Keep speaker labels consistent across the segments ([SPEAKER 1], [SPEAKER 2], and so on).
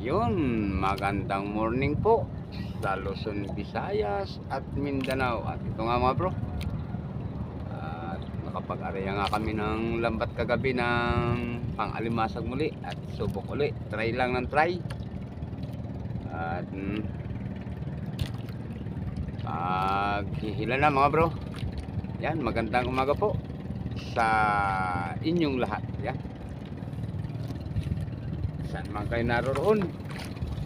[SPEAKER 1] Ayun, magandang morning po sa Luzon, Visayas at Mindanao. At ito nga mga bro, at nakapag-araya nga kami ng lambat kagabi ng pang-alimasag muli. At subok uli, try lang ng try. At paghihila na mga bro. Yan, magandang umaga po sa inyong lahat. Yan, saan man kayo naroroon,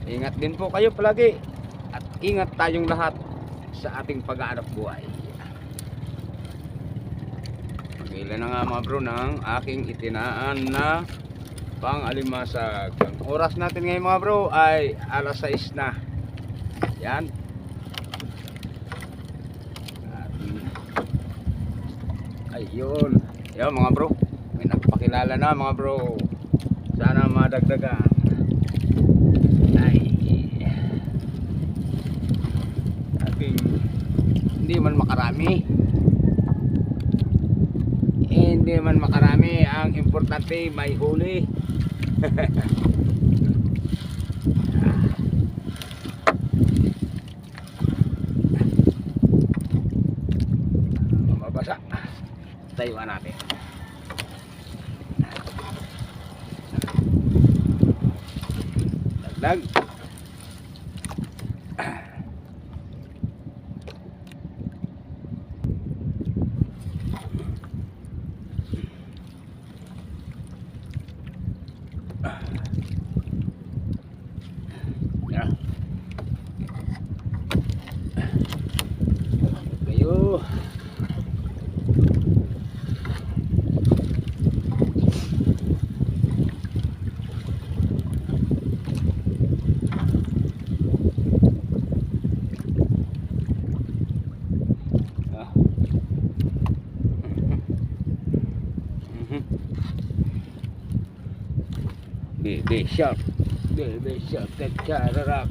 [SPEAKER 1] ingat din po kayo palagi at ingat tayong lahat sa ating pag-aanap buhay. Mag-ilan na nga mga bro ng aking itinaan na pang-alimasag. Ang oras natin ngayon mga bro ay alas 6 na. Yan. Ayun. Yan mga bro, may nagpakilala na mga bro. Sana madagdagan. Ay, ating hindi man makarami, ang importante may huli. Mabasa, tayuan natin. Dagdag. Ya. Ayo. Baby shark, kacararak.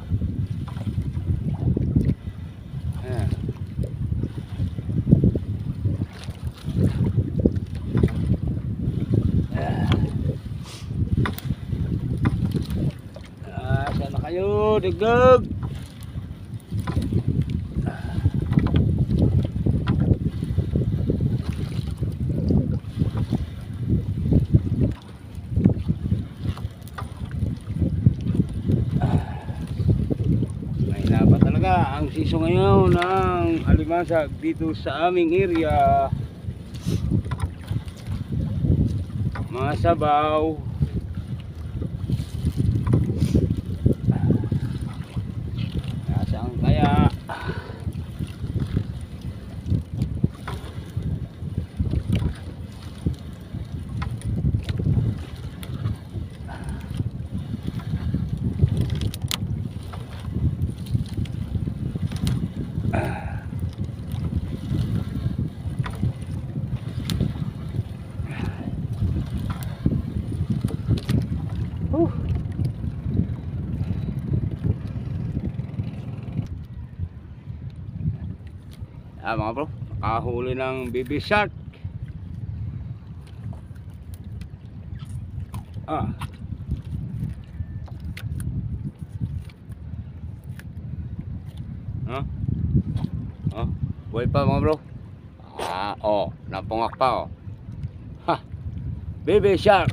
[SPEAKER 1] Sana kayo, dagdag. Ang siso ngayon ng alimasag dito sa aming area, mga sabaw, nasaan kaya? Mga bro, nakahuli ng baby shark. Buhay pa mga bro. Napungak pa baby shark.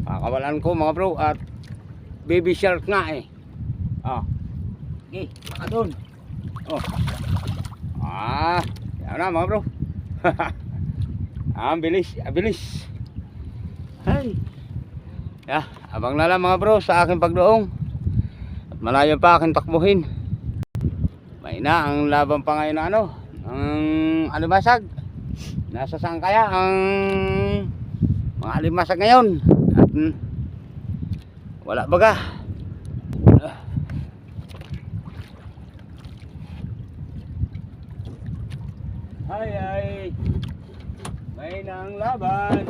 [SPEAKER 1] Kakawalan ko mga bro at baby shark nga eh. Okay, baka doon. Yan na mga bro. Bilis. Ay. Abang na lang mga bro sa aking pagdoong. At malayo pa aking takbuhin. May na ang laban pa ngayon na ang alimasag. Nasa saan kaya ang mga alimasag ngayon? At wala baga. Ay, may nang laban.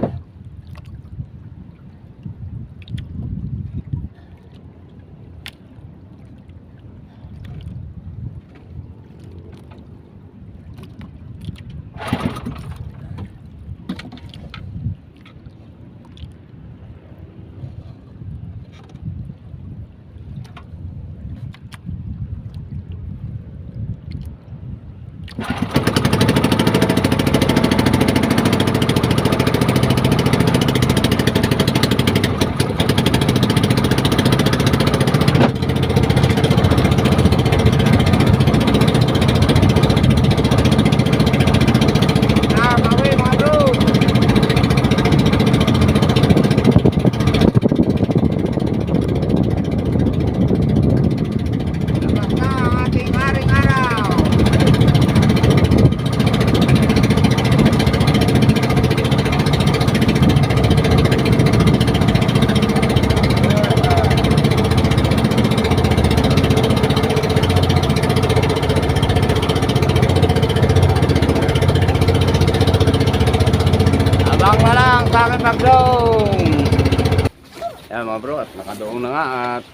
[SPEAKER 1] Yan mga bro, at nakadoong na nga at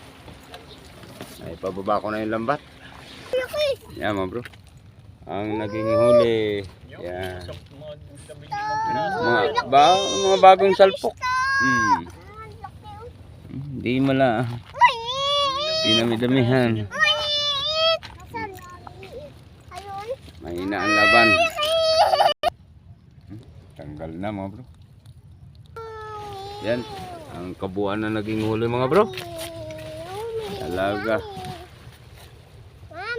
[SPEAKER 1] ay pababa ko na yung lambat. Yan mga bro. Ang naging huli. Yan. Mga bagong salpok. Hindi mala. Dinami-damihan. Mahina ang laban. Tanggal na mga bro. Yan. Ang kabuuan na naging huli mga bro. Talaga.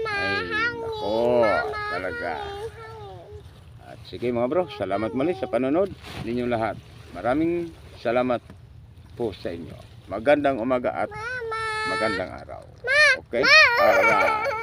[SPEAKER 1] Ay, nako. Talaga. At sige mga bro, salamat muli sa panonood ninyong lahat. Maraming salamat po sa inyo. Magandang umaga at magandang araw. Okay? Alright.